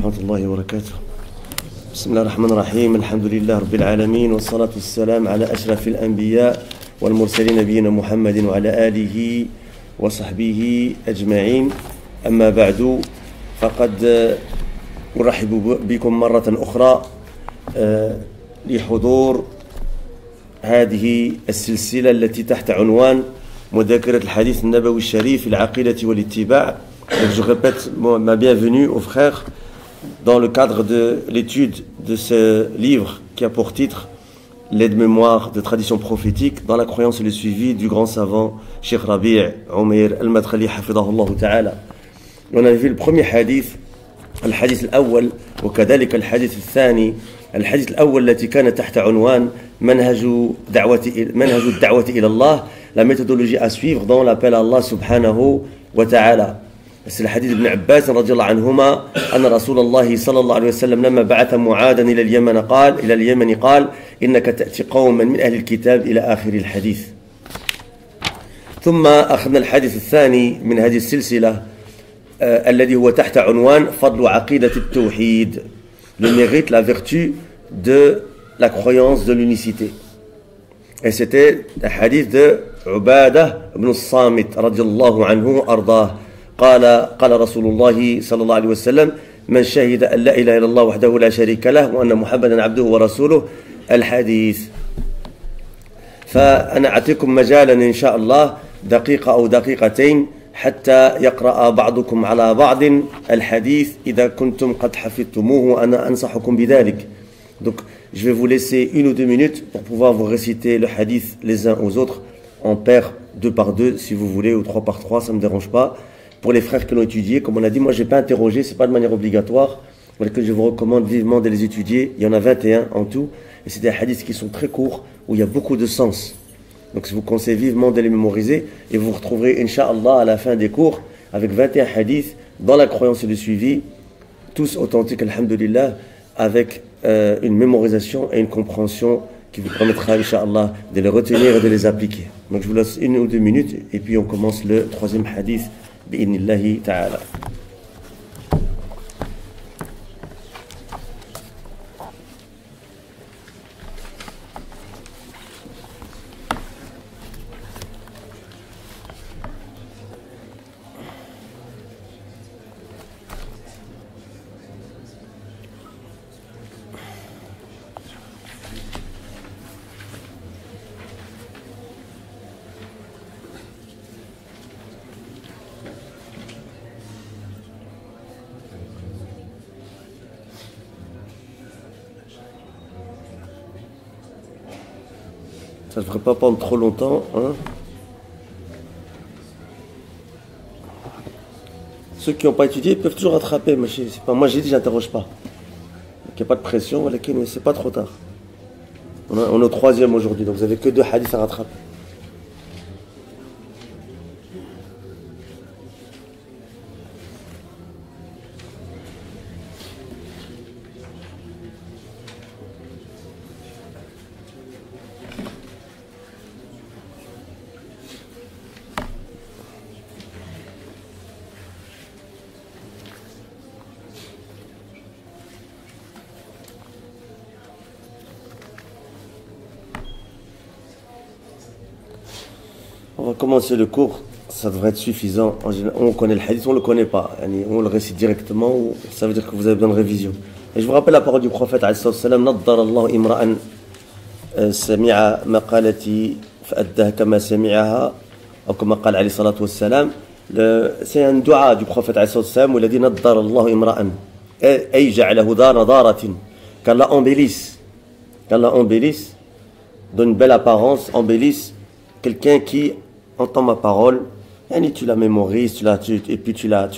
ورحمة الله وبركاته. بسم الله الرحمن الرحيم. الحمد لله رب العالمين والصلاة والسلام على أشرف الأنبياء والمرسلين نبينا محمد وعلى آله وصحبه أجمعين. أما بعد فقد أرحب بكم مرة أخرى لحضور هذه السلسلة التي تحت عنوان مذاكرة الحديث النبوي الشريف في العقيدة والاتباع. Je répète ma bienvenue aux frères dans le cadre de l'étude de ce livre qui a pour titre L'aide-mémoire de tradition prophétique dans la croyance et le suivi du grand savant Cheikh Rabi' Umair al-Madkhali hafidahullah ta'ala. On a vu le premier hadith, الحديث الأول وكذلك الحديث الثاني. الحديث الأول التي كان تحت عنوان منهج الدعوة إلى الله, la méthodologie à suivre dans l'appel à Allah subhanahu wa ta'ala. C'est le hadith d'Ibn Abbas رضي الله عنهما أن رسول الله صلى الله عليه وسلم لما بعث معاذا إلى اليمن قال إنك تأتي قوما من أهل الكتاب إلى آخر الحديث. ثم أخذنا الحديث الثاني من هذه السلسلة الذي هو تحت عنوان فضل عقيدة التوحيد, le mérite, la vertu de la croyance de l'unicité. Et c'était le hadith de Ubadah ibn al-Samit رضي الله عنه أرضاه قال رسول الله صلى الله عليه وسلم من شهد أن لا إله إلا الله وحده لا شريك له وأن محمدا عبده ورسوله الحديث. فأنا أعطيكم مجالا إن شاء الله دقيقة أو دقيقتين حتى يقرأ بعضكم على بعض الحديث إذا كنتم قد حفظتموه وأنا أنصحكم بذلك. Donc je vais vous laisser 1 ou 2 minutes pour pouvoir vous réciter le hadith les uns aux autres en paire 2 par 2 si vous voulez ou 3 par 3, ça ne me dérange pas. Pour les frères qui l'ont étudié, comme on a dit, moi je n'ai pas interrogé, ce n'est pas de manière obligatoire, mais que je vous recommande vivement de les étudier. Il y en a 21 en tout, et c'est des hadiths qui sont très courts, où il y a beaucoup de sens. Donc je vous conseille vivement de les mémoriser, et vous retrouverez, Inch'Allah, à la fin des cours, avec 21 hadiths, dans la croyance et le suivi, tous authentiques, alhamdulillah, avec une mémorisation et une compréhension qui vous permettra, Inch'Allah, de les retenir et de les appliquer. Donc je vous laisse 1 ou 2 minutes, et puis on commence le 3e hadith. بإذن الله تعالى. Ça ne devrait pas prendre trop longtemps, hein. Ceux qui n'ont pas étudié peuvent toujours rattraper. Mais c'est pas, moi j'ai dit, j'interroge pas. Il n'y a pas de pression, mais c'est pas trop tard. On est au 3e aujourd'hui, donc vous n'avez que 2 hadiths à rattraper. On va commencer le cours, ça devrait être suffisant. En général, on connaît le hadith, on ne le connaît pas. On le récite directement, ou ça veut dire que vous avez besoin de révision. Et je vous rappelle la parole du prophète alayhi salam, نضر الله امرأ سمع مقالتي فأداها كما سمعها أو كما قال عليه الصلاة والسلام. C'est un dua du prophète alayhi salam où il a dit نضر الله امرأ أي جعله ذا نضارة, qu'Allah embellisse, donne une belle apparence, embellisse quelqu'un qui entend ma parole, et tu la mémorises, et puis tu la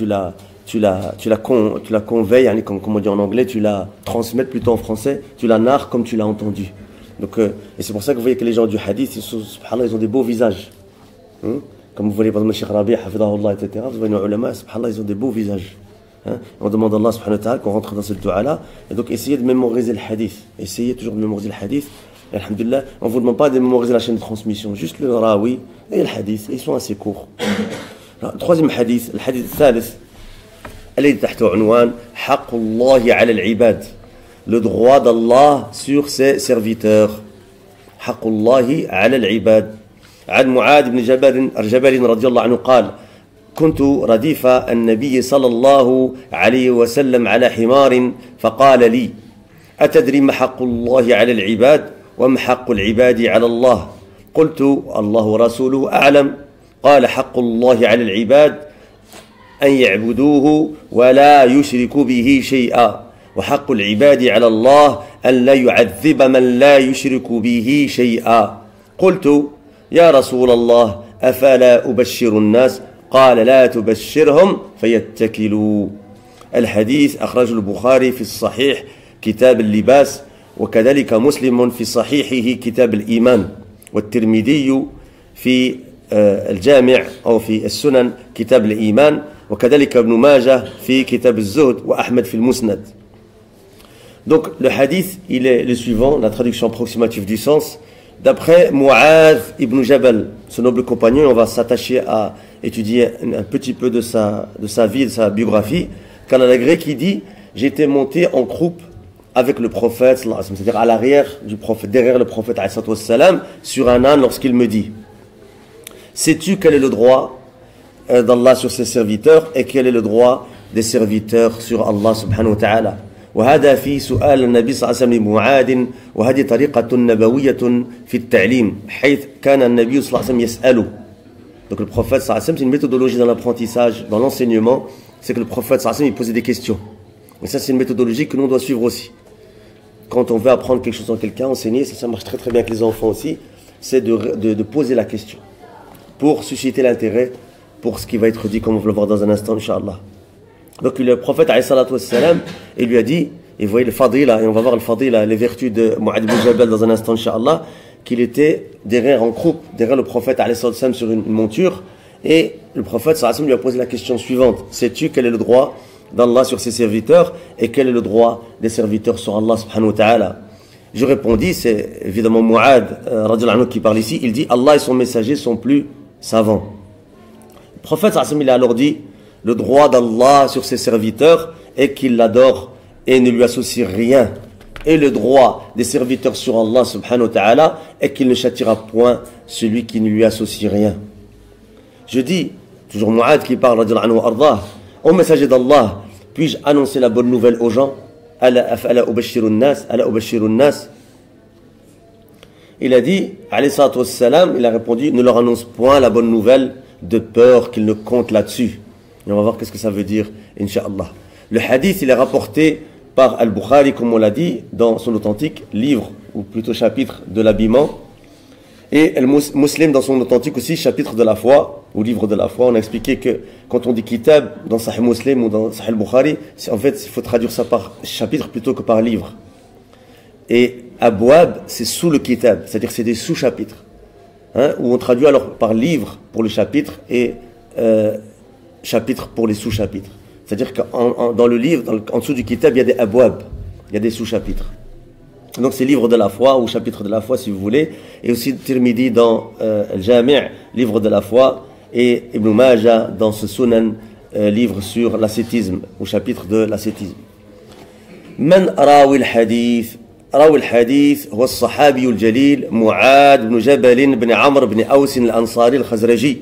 conveilles, comme on dit en anglais, tu la transmets plutôt en français, tu la narres comme tu l'as entendu. Donc, et c'est pour ça que vous voyez que les gens du hadith, ils ont des beaux visages. Comme vous voyez par exemple Cheikh Rabi', hafidahullah, etc. Vous voyez nos ulama, subhanallah, ils ont des beaux visages. On demande à Allah subhanahu wa ta'ala qu'on rentre dans cette dua-là. Et donc essayez de mémoriser le hadith. Essayez toujours de mémoriser le hadith. Et alhamdulillah, on ne vous demande pas de mémoriser la chaîne de transmission, juste le rawi et le hadith, ils sont assez courts. Le 3e hadith, le hadith الثالث الذي تحته عنوان حق الله على العباد. Le droit d'Allah sur ses serviteurs. حق الله على العباد. عن معاذ بن جبل رضي الله عنه قال: كنت رديف النبي صلى الله عليه وسلم على حمار فقال لي: أتدري ما حق الله على العباد وما حق العباد على الله؟ قلت: الله ورسوله أعلم. قال: حق الله على العباد أن يعبدوه ولا يشركوا به شيئا، وحق العباد على الله أن لا يعذب من لا يشرك به شيئا. قلت: يا رسول الله أفلا أبشر الناس؟ قال: لا تبشرهم فيتكلوا. الحديث أخرجه البخاري في الصحيح كتاب اللباس، وكذلك مسلم في صحيحه كتاب الإيمان، والترمذي في الجامع أو في السنن كتاب الإيمان، وكذلك ابن ماجه في كتاب الزهد، وأحمد في المسند. Donc le hadith, il est le suivant, la traduction approximative du sens. D'après Mu'adh ibn Jabal, ce noble compagnon, on va s'attacher à étudier un petit peu de sa vie, de sa biographie. Car le grec, il dit: j'étais monté en croupe avec le prophète, c'est-à-dire à l'arrière du prophète, derrière le prophète, sur un âne, lorsqu'il me dit: sais-tu quel est le droit d'Allah sur ses serviteurs et quel est le droit des serviteurs sur Allah subhanahu wa ta'ala? وهذا في سؤال النبي صلى الله عليه وسلم لمعاذ، وهذه طريقة نبوية في التعليم، حيث كان النبي صلى الله عليه وسلم يسأله. Donc le prophète صلى الله عليه وسلم, c'est une méthodologie dans l'apprentissage, dans l'enseignement, c'est que le prophète صلى الله عليه وسلم, il posait des questions. Et ça, c'est une méthodologie que nous on doit suivre aussi. Quand on veut apprendre quelque chose en quelqu'un, enseigner, ça marche très très bien avec les enfants aussi, c'est de poser la question pour susciter l'intérêt pour ce qui va être dit, comme on va le voir dans un instant, Inch'Allah. Donc le prophète, il lui a dit, et vous voyez le fadila, et on va voir le fadila, les vertus de Mu'adh ibn Jabal dans un instant, Inch'Allah, qu'il était derrière en croupe, derrière le prophète sur une monture, et le prophète lui a posé la question suivante: sais-tu quel est le droit d'Allah sur ses serviteurs et quel est le droit des serviteurs sur Allah subhanahu wa ta'ala? Je répondis, c'est évidemment Mu'adh radhiyallahu anhu qui parle ici, il dit: Allah et son messager sont plus savants. Le prophète il a alors dit: le droit d'Allah sur ses serviteurs est qu'il l'adore et ne lui associe rien. Et le droit des serviteurs sur Allah subhanahu wa ta'ala est qu'il ne châtiera point celui qui ne lui associe rien. Je dis, toujours Mu'adh qui parle, au messager d'Allah, puis-je annoncer la bonne nouvelle aux gens? Ala ubashirun nas, ala ubashirun nas. Il a dit, alayhi salatu wassalam, il a répondu: ne leur annonce point la bonne nouvelle de peur qu'ils ne comptent là-dessus. Et on va voir qu'est-ce que ça veut dire, Inch'Allah. Le hadith, il est rapporté par Al-Bukhari, comme on l'a dit, dans son authentique livre, ou plutôt chapitre de l'habillement. Et Al-Muslim, dans son authentique aussi, chapitre de la foi, ou livre de la foi. On a expliqué que quand on dit kitab, dans Sahih Muslim ou dans Sahih Al-Bukhari, en fait, il faut traduire ça par chapitre plutôt que par livre. Et Abwab, c'est sous le kitab, c'est-à-dire c'est des sous-chapitres. Hein, où on traduit alors par livre pour le chapitre et chapitre pour les sous-chapitres. C'est-à-dire que dans le livre, en dessous du kitab, il y a des abwab, il y a des sous-chapitres. Donc c'est livre de la foi ou chapitre de la foi si vous voulez, et aussi Tirmidhi dans Al-Jami', livre de la foi, et Ibn Majah dans ce Sunan, livre sur l'ascétisme ou chapitre de l'ascétisme. Man rawi al-hadith? راوي الحديث هو الصحابي الجليل معاذ بن جبل بن عمرو بن أوس الأنصاري الخزرجي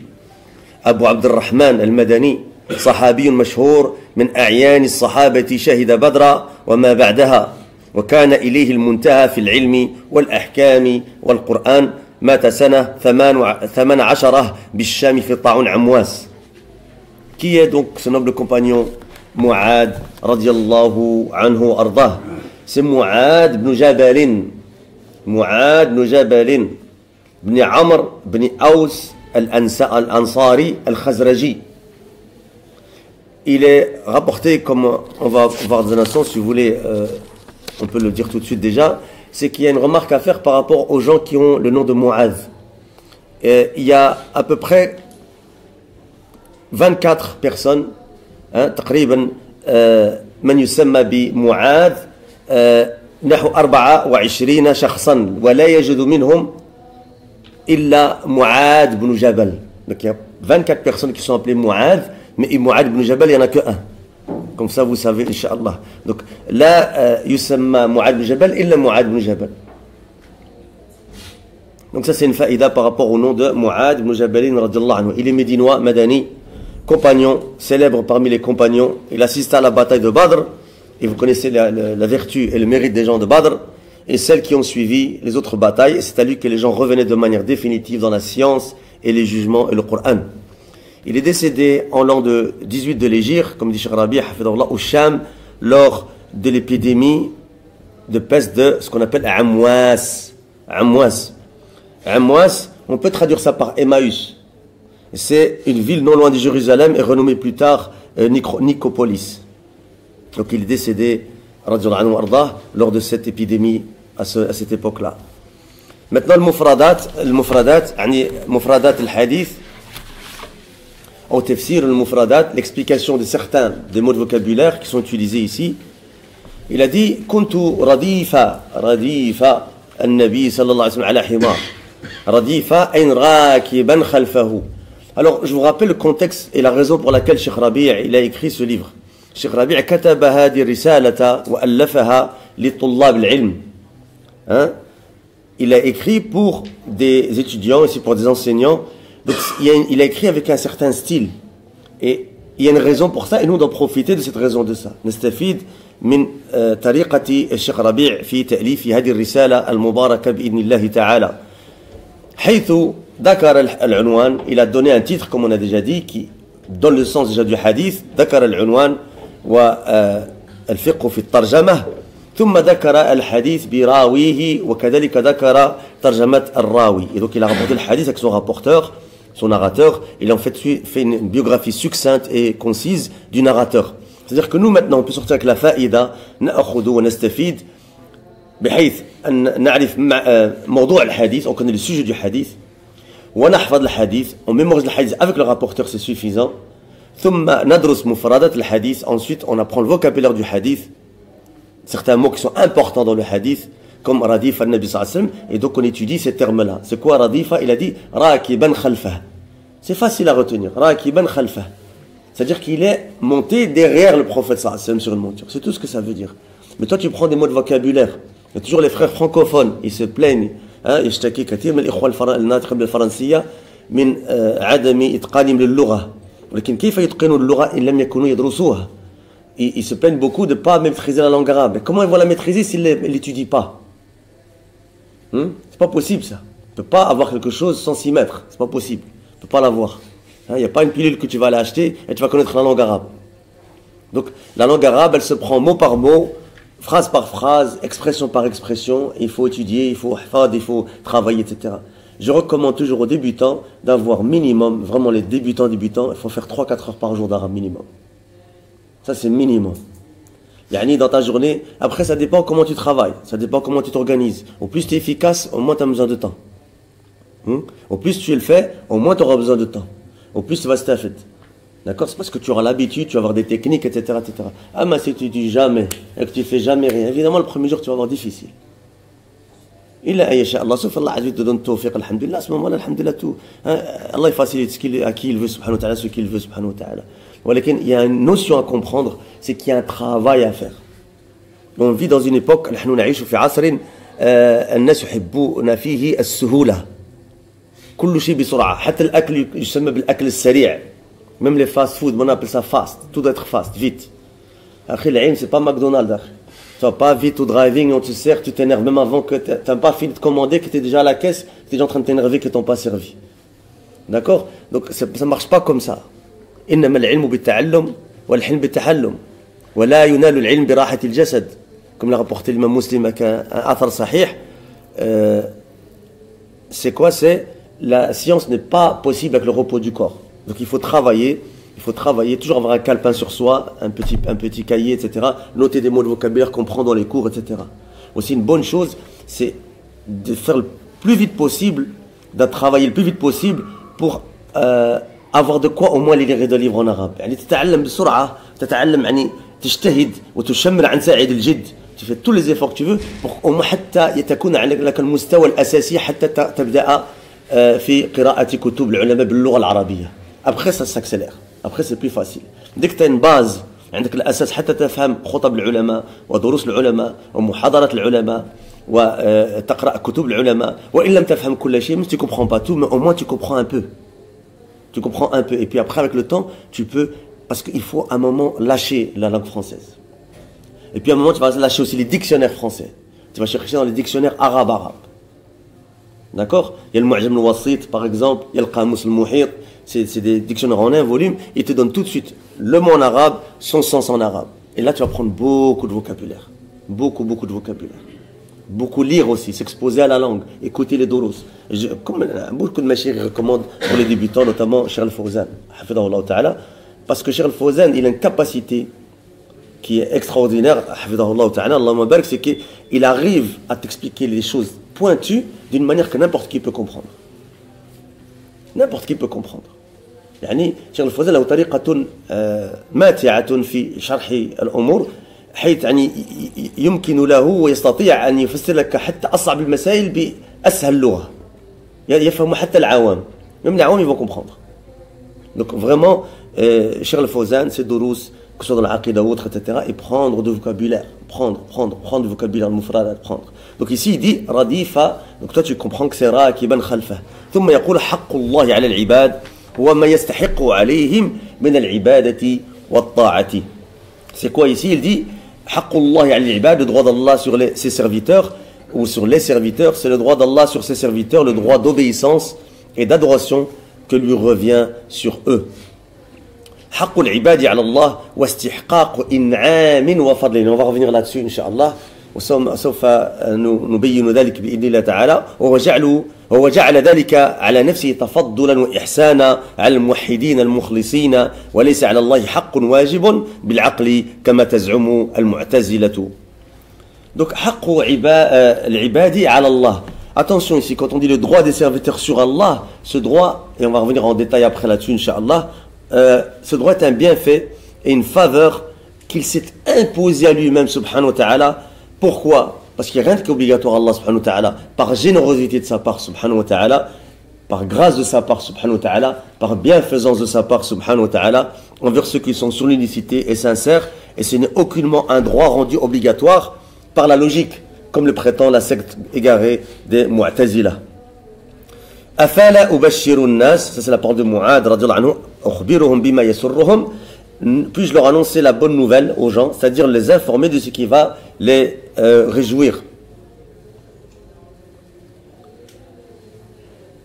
أبو عبد الرحمن المدني، صحابي مشهور من أعيان الصحابة، شهد بدرا وما بعدها، وكان إليه المنتهى في العلم والأحكام والقرآن. مات سنة 18 بالشام في طاعون عمواس. Qui est donc ce noble compagnon Mu'adh radiyallahu anhu ardah? C'est Mu'adh ibn Jabalin, Mu'adh ibn Jabalin, ibn Amr ibn Aws al-Ansari al-Khazraji. Il est rapporté, comme on va voir dans un instant, si vous voulez, on peut le dire tout de suite déjà, c'est qu'il y a une remarque à faire par rapport aux gens qui ont le nom de Mu'adh. Il y a à peu près 24 personnes, تقريبا من يسمى بمعاذ نحو 24 شخصا ولا يجد منهم إلا معاذ بن جبل. Donc il y a 24 personnes qui sont appelées Mu'adh, mais Mu'adh ibn Jabal, il n'y en a que un. Comme ça, vous savez, Inch'Allah. Donc, là, yusamma Mu'ad bin Jabal, illa Mu'ad bin Jabal. Donc, ça, c'est une faïda par rapport au nom de Mu'ad bin Jabal, radiyallahu anhu. Il est médinois, madani, compagnon, célèbre parmi les compagnons. Il assista à la bataille de Badr. Et vous connaissez la vertu et le mérite des gens de Badr. Et celles qui ont suivi les autres batailles. C'est à lui que les gens revenaient de manière définitive dans la science et les jugements et le Coran. Il est décédé en l'an de 18 de l'Hégire, comme dit Cheikh Rabi' hafidhahullah, au Sham, lors de l'épidémie de peste de ce qu'on appelle Amwas. Amwas. Amwas, on peut traduire ça par Emmaüs. C'est une ville non loin de Jérusalem et renommée plus tard Nicopolis. Donc il est décédé radiyallahu anhu ardah, lors de cette épidémie à cette époque-là. Maintenant le mufradat, al-hadith, au tafsir al-mufradat, l'explication de certains des mots de vocabulaire qui sont utilisés ici. Il a dit kuntu radifa an-nabi sallallahu alayhi wa sallam ala himar. Radifa ayn rakiban khalfahu. Alors je vous rappelle le contexte et la raison pour laquelle Cheikh Rabi' il a écrit ce livre. Cheikh Rabi' كتب هذه الرسالة وألفها لطلاب العلم. Il a écrit pour des étudiants, aussi pour des enseignants. Donc, il a écrit avec un certain style. Et il y a une raison pour ça, et nous on doit profiter de cette raison de ça. نستفيد من طريقة الشيخ ربيع في تأليف هذه الرسالة المباركة بإذن الله تعالى. حيث ذكر العنوان, il a donné un titre, comme on a déjà dit, qui donne le sens déjà du hadith. ذكر العنوان والفقه في الترجمة. ثم ذكر الحديث براويه وكذلك ذكر ترجمة الراوي. Et donc il a rapporté le hadith avec son rapporteur, son narrateur. Il a en fait une biographie succincte et concise du narrateur. C'est-à-dire que nous maintenant on peut sortir avec la faïda, نأخذ ونستفيد بحيث أن نعرف موضوع الحديث, on connaît le sujet du hadith, ونحفظ الحديث, on mémorise le hadith avec le rapporteur, c'est suffisant. ثم ندرس مفردات الحديث, ensuite on apprend le vocabulaire du hadith, certains mots qui sont importants dans le hadith, comme radifa al-Nabi sallallahu alayhi wa sallam, et donc on étudie ces termes-là. C'est quoi radifa? Il a dit rakiban khalfah. C'est facile à retenir, rakiban khalfah. C'est-à-dire qu'il est monté derrière le prophète sallallahu alayhi wa sallam sur une monture. C'est tout ce que ça veut dire. Mais toi tu prends des mots de vocabulaire. Il y a toujours les frères francophones, ils se plaignent. يشتكي كثير من الإخوة الناطقين بالفرنسية من عدم إتقانهم للغة. ولكن كيف يتقنوا اللغة إن لم يكونوا يدرسوها؟ Ils se plaignent beaucoup de ne pas maîtriser la langue arabe. Mais comment ils vont la maîtriser s'ils ne l'étudient pas? C'est pas possible ça. Tu ne peux pas avoir quelque chose sans s'y mettre. C'est pas possible. Tu ne peux pas l'avoir. Il n'y a pas une pilule que tu vas aller acheter et tu vas connaître la langue arabe. Donc la langue arabe, elle se prend mot par mot, phrase par phrase, expression par expression. Il faut étudier, il faut travailler, etc. Je recommande toujours aux débutants d'avoir minimum, vraiment les débutants, il faut faire 3-4 heures par jour d'arabe minimum. Ça c'est minimum. Yani dans ta journée, après ça dépend comment tu travailles, ça dépend comment tu t'organises. Au plus tu es efficace, au moins tu as besoin de temps. Au plus tu le fais, au moins tu auras besoin de temps. Au plus tu vas se faire. D'accord? C'est parce que tu auras l'habitude, tu vas avoir des techniques, etc. etc. Ah mais si tu dis jamais, et que tu fais jamais rien, évidemment le premier jour tu vas avoir difficile. إلا أن يشاء الله سوف الله عز وجل te donne tawfiq, alhamdulillah, à ce moment-là, alhamdulillah, tout. Allah facilite à qui il veut, subhanahu wa ta'ala, ce qu'il veut, subhanahu wa ta'ala. ولكن il y a une notion à comprendre, c'est qu'il y a un travail à faire. On vit dans une époque, نحن نعيش في عصر الناس يحبون فيه السهولة. كل شيء بسرعة، حتى الأكل يسمى بالأكل السريع. Même les fast food, on appelle ça fast. Tout doit être fast, vite. أخي العين, c'est pas McDonald's. Tu vas pas vite au driving, on te sert, tu t'énerves même avant que tu n'as pas fini de commander, que tu es déjà à la caisse, tu es déjà en train de t'énerver que tu n'ont pas servi. D'accord? Donc ça ne marche pas comme ça. إنما العلم بالتعلم والحلم بالتحلم ولا ينال العلم براحة الجسد. Comme l'a rapporté l'imam Muslim avec un athar sahih. C'est quoi? C'est la science n'est pas possible avec le repos du corps. Donc il faut travailler, toujours avoir un calepin sur soi, un petit cahier, etc. Noter des mots de vocabulaire qu'on prend dans les cours, etc. Aussi une bonne chose, c'est de faire le plus vite possible, de travailler le plus vite possible pour avoir de quoi au moins lire des livres en arabe. يعني تتعلم بسرعة، تتعلم يعني تجتهد وتشمر عن ساعد الجد. Tu fais tous les efforts que tu veux pour au moins حتى تكون لك المستوى الأساسي حتى تبدأ في قراءة كتب العلماء باللغة العربية. Après ça s'accélère. Après c'est plus facile. Dès que tu as une base عندك الأساس حتى تفهم خطب العلماء ودروس العلماء ومحاضرات العلماء وتقرأ كتب العلماء. وإن لم تفهم كل شيء, tu comprends pas tout, mais au moins tu comprends un peu. Tu comprends un peu. Et puis après, avec le temps, tu peux... Parce qu'il faut à un moment lâcher la langue française. Et puis à un moment, tu vas lâcher aussi les dictionnaires français. Tu vas chercher dans les dictionnaires arabes. D'accord? Il y a le Mu'jam al-Wasit, par exemple. Il y a le Qamus al-Muhit. C'est des dictionnaires en un volume. Ils te donnent tout de suite le mot en arabe, son sens en arabe. Et là, tu vas prendre beaucoup de vocabulaire. Beaucoup de vocabulaire. Beaucoup lire aussi, s'exposer à la langue, écouter les doros. Comme beaucoup de machines recommandent pour les débutants, notamment Cheikh Al-Fawzan, hafidahullah ta'ala, parce que Cheikh Al-Fawzan, il a une capacité qui est extraordinaire, hafidahullah ta'ala, Allahumma barak, c'est qu'il arrive à t'expliquer les choses pointues d'une manière que n'importe qui peut comprendre. N'importe qui peut comprendre. يعني شيخ الفوزان له طريقة ماتعة في شرح الأمور حيث يعني يمكن له ويستطيع أن يفسر لك حتى أصعب المسائل بأسهل لغة يفهم حتى العوام. Même les عوام ils vont comprendre. Donc vraiment Cheikh Al-Fawzan, ses durous, que ce soit dans l'aqida ou autre, etc., et prendre du vocabulaire, prendre du vocabulaire, المفردات, prendre. Donc ici il dit radifa, donc toi tu comprends que c'est rakiban khalfah. ثم يقول حق الله على العباد هو ما يستحق عليهم من العبادة والطاعة. C'est quoi ici? Il dit حق الله على العباد, le droit d'Allah sur ses serviteurs ou sur les serviteurs, c'est le droit d'Allah sur ses serviteurs, le droit d'obéissance et d'adoration que lui revient sur eux. حق العباد على الله واستحقاق إنعام وفضل. On va revenir là-dessus إن وسوف نبين ذلك بإذن الله تعالى. وهو جعل ذلك على نفسه تفضلا وإحسانا على الموحدين المخلصين وليس على الله حق واجب بالعقل كما تزعم المعتزلة. Donc حق العباد على الله. Attention ici, quand on dit le droit des serviteurs sur Allah, ce droit, et on va revenir en détail après là-dessus, Inch'Allah, ce droit est un bienfait et une faveur qu'il s'est imposé à lui-même, subhanahu wa ta'ala. Pourquoi? Parce qu'il n'y a rien qu'obligatoire à Allah, subhanahu wa ta'ala, par générosité de sa part, subhanahu wa ta'ala, par grâce de sa part, subhanahu wa ta'ala, par bienfaisance de sa part, subhanahu wa ta'ala, envers ceux qui sont sur l'unicité et sincères, et ce n'est aucunement un droit rendu obligatoire par la logique, comme le prétend la secte égarée des Mu'tazila. Afala ubashiru nas, ça c'est la parole de Mu'ad, radiallahu anhu, ukhbiruhum bima yasurruhum, puis-je leur annoncer la bonne nouvelle aux gens, c'est-à-dire les informer de ce qui va les réjouir.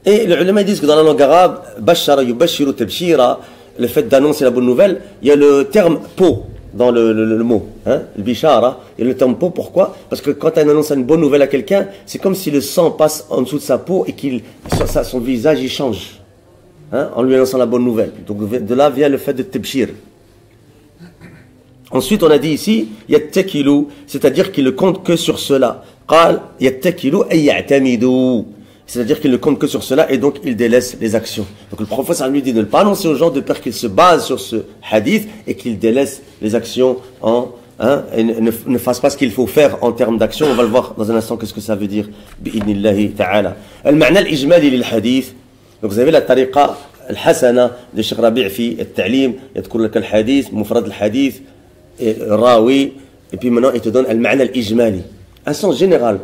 Et les ulama disent que dans la langue arabe, bashara yubashiru tabshira, le fait d'annoncer la bonne nouvelle, il y a le terme pot dans le mot, hein, le bishara, il y a le terme pot. Pourquoi? Parce que quand on annonce une bonne nouvelle à quelqu'un, c'est comme si le sang passe en dessous de sa peau et son visage il change, hein, en lui annonçant la bonne nouvelle. Donc de là vient le fait de tabshir. Ensuite, on a dit ici, yattakilu, c'est-à-dire qu'il ne compte que sur cela. Qal yattakilu ay ya'tamidu, c'est-à-dire qu'il ne compte que sur cela et donc il délaisse les actions. Donc le prophète lui dit de ne pas annoncer aux gens de peur qu'ils se basent sur ce hadith et qu'ils délaissent les actions et ne fassent pas ce qu'il faut faire en termes d'action. On va le voir dans un instant qu'est-ce que ça veut dire. Bi'idnillahi ta'ala. Al-ma'na al-ijmali lil hadith. Donc vous avez la tariqa al-hasana de Cheikh Rabi' fi al-ta'lim, yadhkur lak al-hadith, mufrad al-hadith, rawi, et puis maintenant il te donne al-ma'na al-ijmali, un sens général.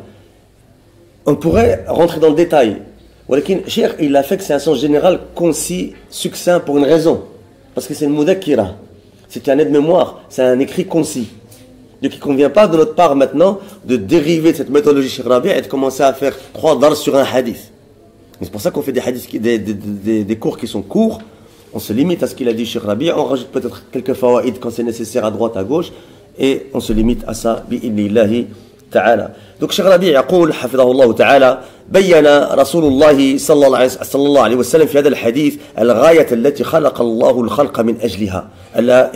On pourrait rentrer dans le détail, Cheikh il a fait que c'est un sens général concis, succinct pour une raison, parce que c'est le mudakira, c'est un aide-mémoire, c'est un écrit concis. Donc il ne convient pas de notre part maintenant de dériver de cette méthodologie Cheikh Rabi' et de commencer à faire 3 dars sur un hadith. C'est pour ça qu'on fait des hadiths, des cours qui sont courts. On se limite à ce qu'il a dit Cheikh Rabi', on rajoute peut-être quelques fawaïd quand c'est nécessaire à droite, à gauche, et on se limite à ça, bi'idnillahi ta'ala. Donc Cheikh Rabi' يقول حفظه الله تعالى بيّن رسول الله صلى الله عليه وسلم في هذا الحديث الغاية التي خلق الله الخلق من أجلها ألا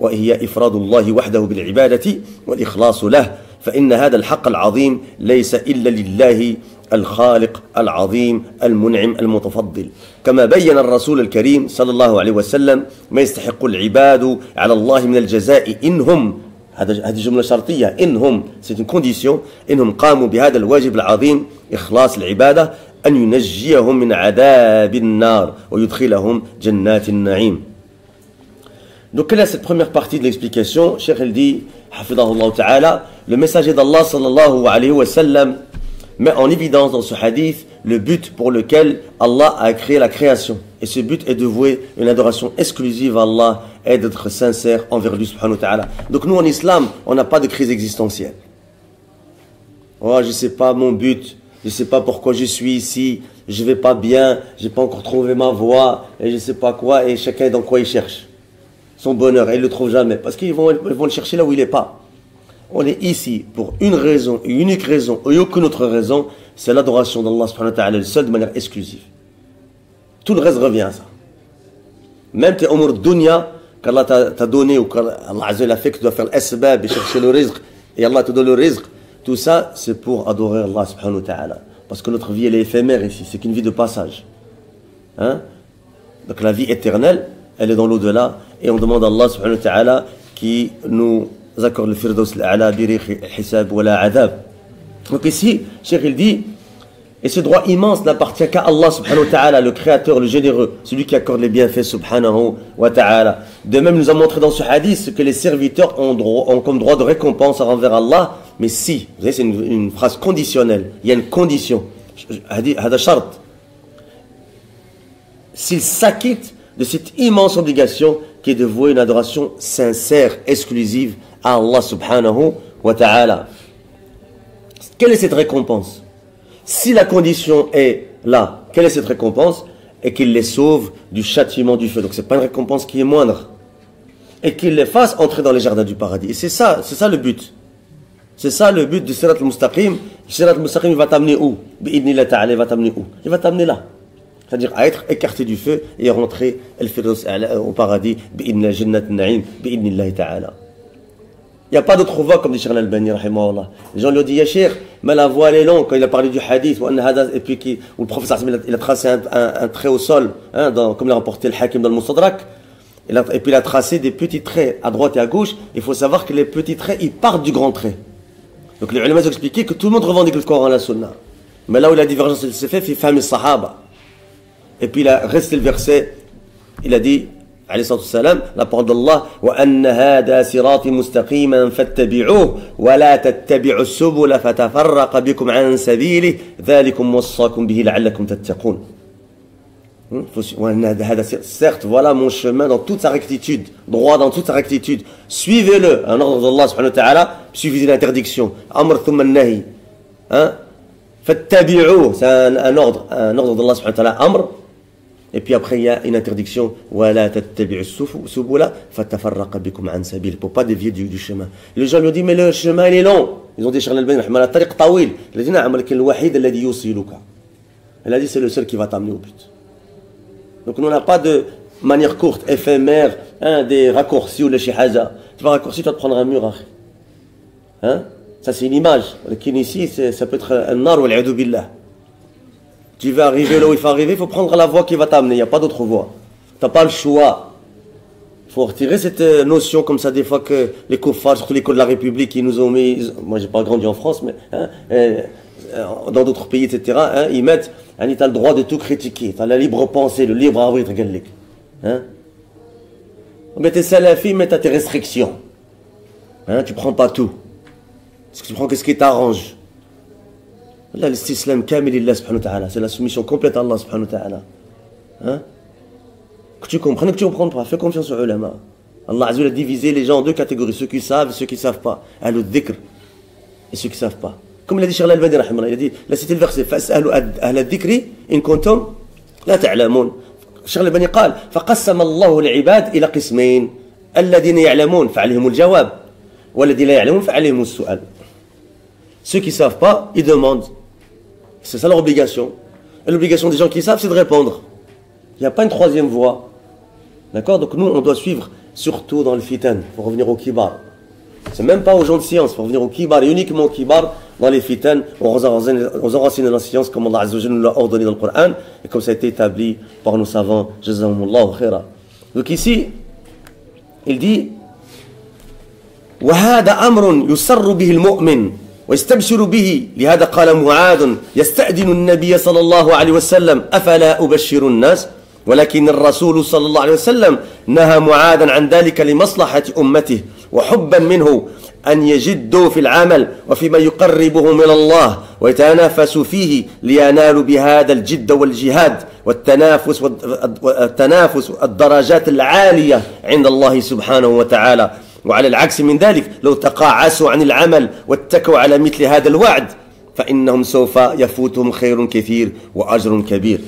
وهي إفراد الله وحده بالعبادة والإخلاص له فإن هذا الحق العظيم ليس إلا لله الخالق العظيم المنعم المتفضل كما بين الرسول الكريم صلى الله عليه وسلم ما يستحق العباد على الله من الجزاء إنهم هذه جملة شرطية إنهم c'est une condition إنهم قاموا بهذا الواجب العظيم إخلاص العبادة أن ينجيهم من عذاب النار ويدخلهم جنات النعيم. Donc, quelle est cette première partie de l'explication? Cheikh il dit, Hafidahullah Ta'ala, le messager d'Allah sallallahu alayhi wa sallam met en évidence dans ce hadith le but pour lequel Allah a créé la création. Et ce but est de vouer une adoration exclusive à Allah et d'être sincère envers lui subhanahu wa ta'ala. Donc nous en islam, on n'a pas de crise existentielle. Oh, je ne sais pas mon but, je ne sais pas pourquoi je suis ici, je ne vais pas bien, je n'ai pas encore trouvé ma voie, et je ne sais pas quoi, et chacun dans quoi il cherche son bonheur, et il ne le trouve jamais, parce qu'ils vont le chercher là où il n'est pas. On est ici pour une raison, une unique raison, et aucune autre raison, c'est l'adoration d'Allah subhanahu wa ta'ala, le seul de manière exclusive. Tout le reste revient à ça. Même tes umur dunya, qu'Allah t'a donné, ou qu'Allah a fait que tu dois faire l'asbab et chercher le rizq, et Allah te donne le rizq, tout ça, c'est pour adorer Allah subhanahu wa ta'ala. Parce que notre vie, elle est éphémère ici, c'est qu'une vie de passage. Hein? Donc la vie éternelle, elle est dans l'au-delà, et on demande à Allah subhanahu wa ta'ala qui nous accorde le firdaus al-a'la bi hisab wa la adab. Donc ici, Cheikh il dit, et ce droit immense n'appartient qu'à Allah subhanahu wa ta'ala, le créateur, le généreux, celui qui accorde les bienfaits subhanahu wa ta'ala. De même, nous a montré dans ce hadith que les serviteurs ont comme droit de récompense envers Allah, mais si, vous savez, c'est une phrase conditionnelle, il y a une condition, hada shart, s'ils s'acquittent de cette immense obligation qui est de vouer une adoration sincère, exclusive à Allah subhanahu wa ta'ala. Quelle est cette récompense? Si la condition est là, quelle est cette récompense? Et qu'il les sauve du châtiment du feu. Donc c'est pas une récompense qui est moindre. Et qu'il les fasse entrer dans les jardins du paradis. Et c'est ça le but. C'est ça le but du Sirat al-Mustaqim. Le Sirat al-Mustaqim, il va t'amener où? Bi'idnillah ta'ala, il va t'amener où? Il va t'amener là. C'est-à-dire à être écarté du feu et à rentrer au paradis. Bi'idnillah jannat na'im, bi'idnillah ta'ala. Il n'y a pas d'autre voie, comme dit Cheikh Al-Albani, rahimahullah. Les gens lui ont dit, ya Cheikh, mais la voie elle est longue, quand il a parlé du hadith, et puis où le prophète il a tracé un trait au sol, hein, comme l'a rapporté le Hakim dans le Mustadrak, et puis il a tracé des petits traits à droite et à gauche. Il faut savoir que les petits traits, ils partent du grand trait. Donc les ulama ont expliqué que tout le monde revendique le Coran et la Sunna. Mais là où la divergence s'est faite, c'est fahmi sahaba. Et puis il a resté le verset, il a dit, عليه الصلاة والسلام, la parole d'Allah, وَأَنَّ هَذَا صِرَاطِ مُسْتَقِيمًا فَاتَّبِعُوهُ وَلَا تَتَّبِعُوا السُّبُلَ فَتَفَرَّقَ بِكُمْ عَنْ سَبِيلِهِ ذَلِكُمْ وَصَّاكُمْ بِهِ لَعَلَّكُمْ تَتَّقُونَ. Certes, voilà mon chemin dans toute sa rectitude, droit dans toute sa rectitude. Suivez-le, un ordre d'Allah subhanahu wa ta'ala, suivez l'interdiction. Amr thumma nahi. Fattabi'u, c'est un ordre d'Allah subhanahu wa ta'ala, amr. Et puis après, il y a une interdiction. وَلَا تَتَّبِعُوا السُّبُلَ فَتَفَرَّقَ بِكُمْ عَنْ سَبِيلِهِ. Il ne faut pas dévier du chemin. Les gens lui ont dit, mais le chemin, il est long. Ils ont dit, Cheikh Al-Albani, la tariq tawil. Il a dit, نعم, لكن الوحيد الذي يوصلك. Elle a dit, c'est le seul qui va t'amener au but. Donc, nous, on n'a pas de manière courte, éphémère, des raccourcis ou les shihaza. Tu vas raccourcir, tu vas te prendre un mur. Hein? Ça, c'est une image. Ici, ça peut être un nar ou al-'udhu billah. Tu vas arriver là où il faut arriver, il faut prendre la voie qui va t'amener, il n'y a pas d'autre voie. Tu n'as pas le choix. Il faut retirer cette notion comme ça, des fois que les kuffars, surtout l'école de la République, ils nous ont mis, moi j'ai pas grandi en France, mais dans d'autres pays, etc., ils mettent, tu as le droit de tout critiquer, tu as la libre pensée, le libre arbitre, mais tu es salafi, mais tu as tes restrictions. Tu prends pas tout. Tu prends ce qui t'arrange. Là, l'islam kamil lillah subhanahu wa ta'ala, c'est la soumission complète à Allah subhanahu wa ta'ala. Que tu comprennes, que tu ne comprennes pas, fais confiance aux ulama. Allah Azza wa Jalla a divisé les gens en deux catégories, ceux qui savent et ceux qui ne savent pas. Ahlul dhikr et ceux qui ne savent pas. Comme l'a dit Cheikh Al-Albani, il a dit, là c'était le verset, فَاسْأَلُوا أَهْلَ الذِّكْرِ إِن كُنتُمْ لَا تَعْلَمُونَ. Cheikh Al-Albani قال فقسم الله العباد إلى قسمين الذين يعلمون فعليهم الجواب والذين لا يعلمون فعليهم السؤال. Ceux qui ne savent pas, ils demandent. C'est ça leur obligation. Et l'obligation des gens qui savent, c'est de répondre. Il n'y a pas une troisième voie. D'accord? Donc nous, on doit suivre, surtout dans le fitan, pour revenir au kibar. C'est même pas aux gens de science, pour revenir au kibar, et uniquement au kibar, dans les fitan, on renseigne la science comme Allah Azza wa Jalla nous l'a ordonné dans le Coran, et comme ça a été établi par nos savants. Jazahumullahu khaira. Donc ici, il dit, وَهَذَا أَمْرٌ يُسَرُّ بِهِ الْمُؤْمِنِ ويستبشر به لهذا قال معاذ يستأذن النبي صلى الله عليه وسلم أفلا أبشر الناس ولكن الرسول صلى الله عليه وسلم نهى معاذا عن ذلك لمصلحة أمته وحبا منه أن يجدوا في العمل وفيما يقربه من الله ويتنافسوا فيه لينالوا بهذا الجد والجهاد والتنافس الدرجات العالية عند الله سبحانه وتعالى. وعلى العكس من ذلك لو تقاعسوا عن العمل واتكوا على مثل هذا الوعد فإنهم سوف يفوتهم خير كثير وأجر كبير.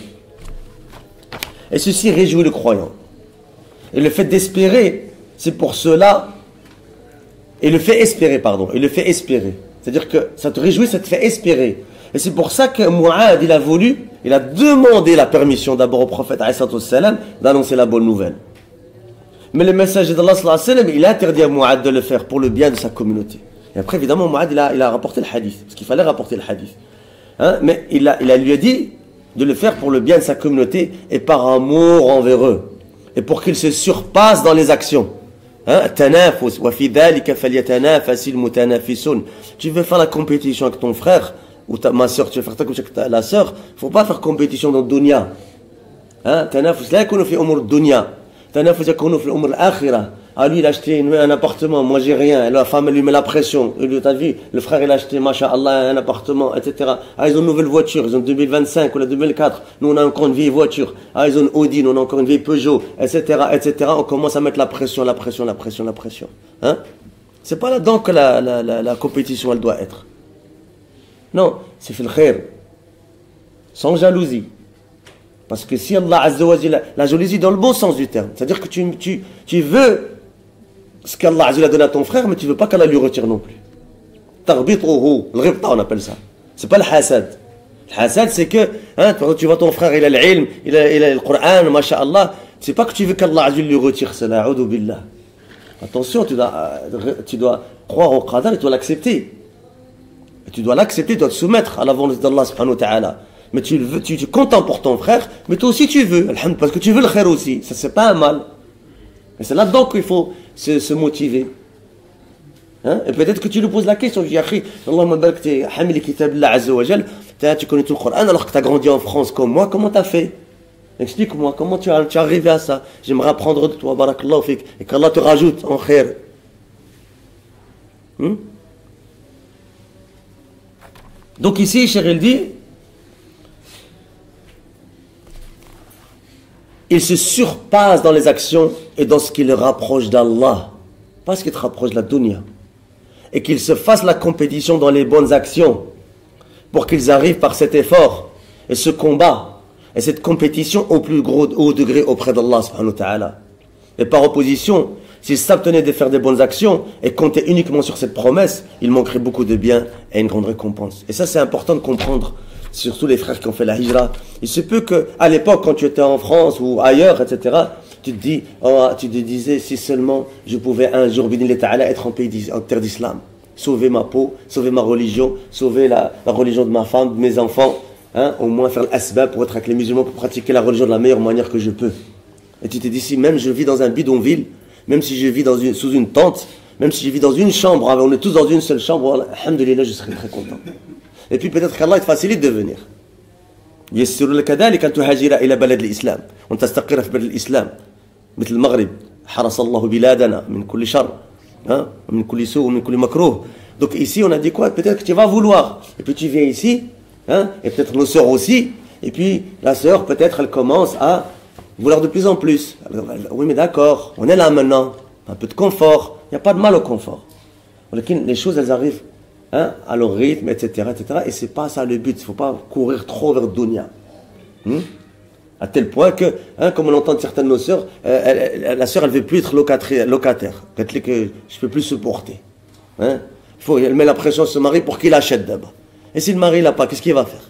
Et ceci réjouit le croyant. Et le fait d'espérer, c'est pour cela. Et le fait espérer, pardon. Et le fait espérer. C'est-à-dire que ça te réjouit, ça te fait espérer. Et c'est pour ça que Mu'ad, il a demandé la permission d'abord au prophète d'annoncer la bonne nouvelle. Mais le messager d'Allah, il a interdit à Mu'ad de le faire pour le bien de sa communauté. Et après, évidemment, Mu'ad, il a rapporté le hadith. Parce qu'il fallait rapporter le hadith. Hein? Mais il lui a dit de le faire pour le bien de sa communauté et par amour envers eux. Et pour qu'ils se surpassent dans les actions. Tu veux faire la compétition avec ton frère ou ma soeur, tu veux faire la soeur, il ne faut pas faire compétition dans le dunya. تنافس لا يكون في أمور الدنيا تنافس يكون في الأمور الآخرة. Ah lui il a acheté un appartement, moi j'ai rien, la femme elle lui met la pression, t'as vu, le frère il a acheté masha'Allah un appartement, etc. Ah ils ont une nouvelle voiture, ils ont 2025 ou la 2004, nous on a encore une vieille voiture, ah ils ont une Audi, nous on a encore une vieille Peugeot, etc. etc. On commence à mettre la pression. Hein? C'est pas là-dedans que la compétition elle doit être. Non, c'est fil khair, sans jalousie. Parce que si Allah Azza wa Jalla, la jalousie dans le bon sens du terme, c'est-à-dire que tu veux ce qu'Allah Azza wa Jalla donne à ton frère, mais tu ne veux pas qu'Allah lui retire non plus. Tarbituhu, le ghibta on appelle ça. C'est pas le hasad. Le hasad c'est que, tu vois ton frère, il a l'ilm, il a le Coran, masha'Allah, c'est pas que tu veux qu'Allah Azza wa Jalla lui retire cela, a'udhu billah. Attention, tu dois croire au qadar et tu dois l'accepter. Tu dois l'accepter, tu dois te soumettre à la volonté d'Allah subhanahu wa ta'ala. Mais tu es content pour ton frère, mais toi aussi tu veux, parce que tu veux le khair aussi, ça c'est pas un mal. Et c'est là-dedans qu'il faut se motiver. Hein? Et peut-être que tu lui poses la question, tu dis, Allahumma barak t'es hamil kitab Allah Azza wa Jal, tu connais tout le Coran alors que tu as grandi en France comme moi, comment tu as fait? Explique-moi, comment tu es arrivé à ça? J'aimerais apprendre de toi, barakallahu fik, et qu'Allah te rajoute en khair. Donc ici, Cheikh il dit, il se surpasse dans les actions et dans ce qui le rapproche d'Allah, pas ce qui te rapproche de la dunya. Et qu'il se fasse la compétition dans les bonnes actions pour qu'ils arrivent par cet effort et ce combat et cette compétition au plus haut degré auprès d'Allah subhanahu wa ta'ala. Et par opposition, s'ils s'abtenaient de faire des bonnes actions et comptaient uniquement sur cette promesse, il manquerait beaucoup de bien et une grande récompense. Et ça c'est important de comprendre. Surtout les frères qui ont fait la hijra. Il se peut qu'à l'époque, quand tu étais en France ou ailleurs, etc., tu te disais, si seulement je pouvais un jour, être en terre d'islam, sauver ma peau, sauver ma religion, sauver la religion de ma femme, de mes enfants, au moins faire l'asbab pour être avec les musulmans, pour pratiquer la religion de la meilleure manière que je peux. Et tu te dis, si même je vis dans un bidonville, même si je vis sous une tente, même si je vis dans une chambre, on est tous dans une seule chambre, alhamdulillah, je serais très content. Et puis peut-être qu'Allah te facilite de venir. يسر لك ذلك أن تهاجر إلى بلد الإسلام وأن تستقر في بلد الإسلام مثل المغرب حرس الله بلادنا من كل شر من كل سوء ومن كل مكروه. Donc ici on a dit quoi? Peut-être que tu vas vouloir. Et puis tu viens ici, et peut-être nos sœurs aussi. Et puis la sœur peut-être elle commence à vouloir de plus en plus. Alors, oui mais d'accord, on est là maintenant, un peu de confort. Il n'y a pas de mal au confort. Les choses elles arrivent à leur rythme, etc., etc. Et c'est pas ça le but. Il ne faut pas courir trop vers le dunya. À tel point que, comme on entend de certaines de nos sœurs, la sœur, elle ne veut plus être locataire. Peut-être que je ne peux plus supporter. Elle met la pression sur ce mari pour qu'il achète d'abord. Et si le mari l'a pas, qu'est-ce qu'il va faire?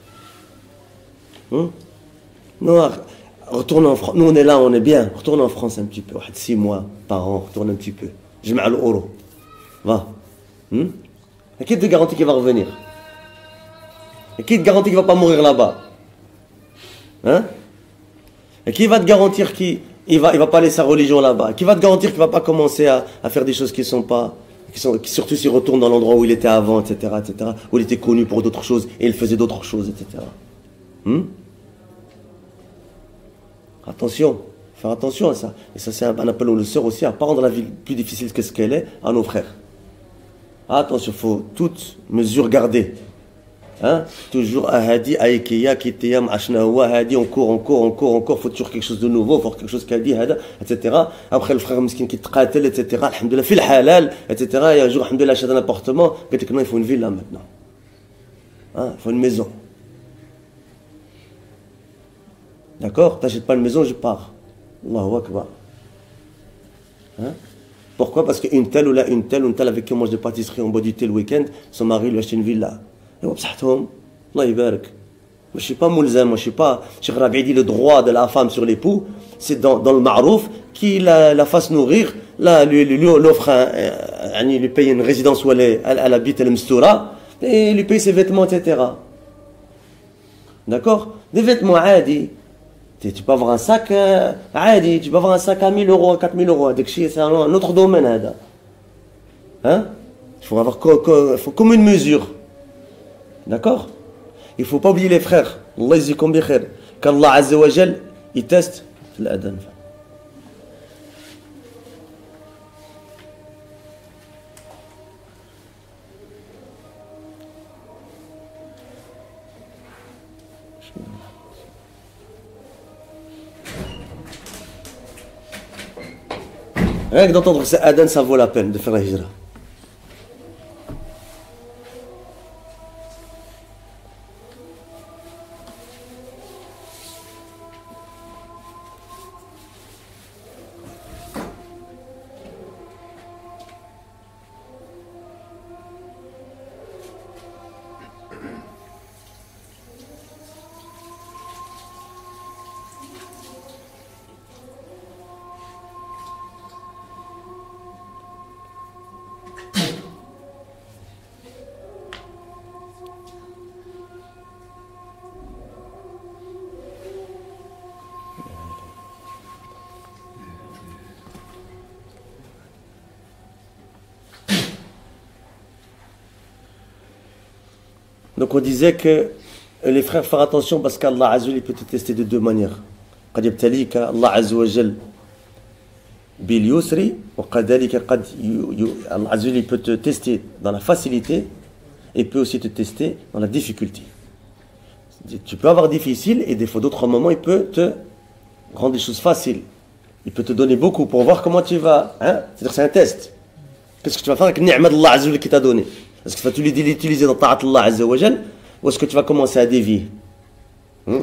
Non, retourne en France. Nous, on est là, on est bien. Retourne en France un petit peu. 6 mois par an, retourne un petit peu. Je mets à l'euro. Va. Et qui te garantit qu'il va revenir? Et qui te garantit qu'il ne va pas mourir là-bas? Et qui va te garantir qu'il ne va pas laisser sa religion là-bas? Qui va te garantir qu'il ne va pas commencer à faire des choses qui sont pas... surtout s'il retourne dans l'endroit où il était avant, etc., etc., où il était connu pour d'autres choses et il faisait d'autres choses, etc. Attention, faire attention à ça. Et ça, c'est un appel aux sœurs aussi à ne pas rendre la vie plus difficile que ce qu'elle est à nos frères. Attention, il faut toutes mesures garder. Hein? Toujours à Hadi, à Ikea, Kitea, Machnawa, Hadi, on court, faut toujours quelque chose de nouveau, faut quelque chose qu'a dit, etc. Après, le frère Miskin qui te qatel, etc. Alhamdulillah, fil halal, etc. Et un jour, Alhamdulillah, achète un appartement, il faut une ville là maintenant. Hein? Il faut une maison. D'accord? T'achètes pas une maison, je pars. Allahu Akbar. Hein? Pourquoi? Parce qu'une telle ou une telle avec qui on mange des pâtisseries en bas du thé le week-end, son mari lui achète une villa. Et بصحتهم الله يبارك. Je suis pas mulzam, je suis pas Cheikh Rabi dit le droit de la femme sur l'époux, c'est dans le marouf qui la fasse nourrir, là lui offre lui paye une résidence où elle habite le mstoura et lui paye ses vêtements, etc. D'accord? Des vêtements adi. Tu peux avoir un sac adi, tu peux avoir un sac à 1000 euros, à 4000 euros. C'est un autre domaine. Hein? Il faut avoir comme une mesure. D'accord? Il ne faut pas oublier les frères. Allah yazikum bi khair. Qu'Allah Azza wa Jal, il teste l'adhan. Rien que d'entendre ce adhan, ça vaut la peine de faire la hijra. Donc on disait que les frères faire attention parce qu'Allah Azza wa Jal peut te tester de deux manières. قد يبتليك الله عز وجل باليسر وكذلك قد Allah Azza wa Jal peut te tester dans la facilité et peut aussi te tester dans la difficulté. Tu peux avoir difficile et des fois d'autres moments il peut te rendre des choses faciles. Il peut te donner beaucoup pour voir comment tu vas. Hein? C'est-à-dire c'est un test. Qu'est-ce que tu vas faire avec ni'ma d'Allah Azza wa Jal qui t'a donné? Est-ce que tu vas l'utiliser dans ta'at Allah Azza wa Jal ou est-ce que tu vas commencer à dévier?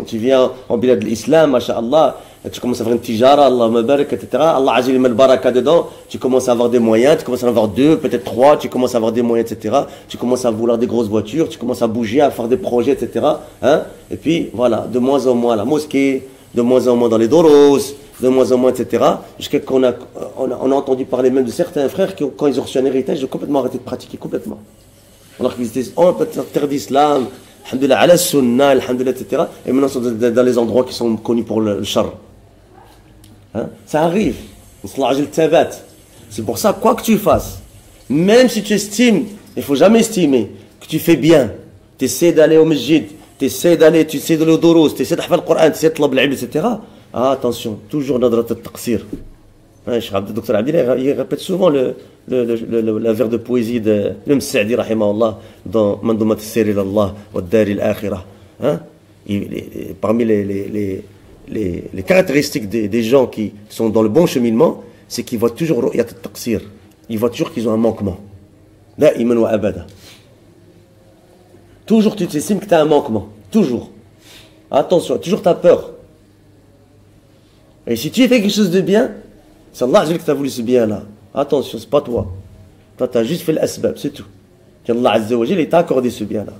Tu viens en bilad de l'islam, masha'Allah, tu commences à faire une tijara, Allahumma barak, etc. Allah Azza wa Jal met le baraka dedans, tu commences à avoir des moyens, tu commences à en avoir deux, peut-être trois, tu commences à avoir des moyens, etc. Tu commences à vouloir des grosses voitures, tu commences à bouger, à faire des projets, etc. Hein? Et puis voilà, de moins en moins à la mosquée, de moins en moins dans les doros, de moins en moins, etc. Jusqu'à qu'on a entendu parler même de certains frères qui, quand ils ont reçu un héritage, ils ont complètement arrêté de pratiquer, complètement. Alors qu'ils étaient en terre d'islam, alhamdoulilah, ala sunnah, alhamdoulilah, etc. Et maintenant, ils sont dans les endroits qui sont connus pour le char. Hein? Ça arrive. C'est pour ça, quoi que tu fasses, même si tu estimes, il ne faut jamais estimer que tu fais bien, tu essaies d'aller au masjid, tu essaies d'aller au doros, tu essaies de faire le Coran, tu essaies de tlab l'ilm, etc. Ah, attention, toujours nadrat al-taqsir. Le docteur Abdillah, il répète souvent la vers de poésie de l'Imam Sa'di, rahimahullah, dans Mandumat al-Sir ilallah wa ad-Dar al-Akhirah. Parmi les caractéristiques des gens qui sont dans le bon cheminement, c'est qu'ils voient toujours ru'yat al-taqsir. Ils voient toujours qu'ils ont un manquement. Da'iman wa abada. Toujours tu t'estimes que tu as un manquement. Toujours. Attention, toujours tu as peur. Et si tu fais quelque chose de bien, c'est Allah qui t'a voulu ce bien-là. Attention, c'est pas toi. Toi, tu as juste fait l'asbab, c'est tout. Allah Azza wa Jal, il t'a accordé ce bien-là.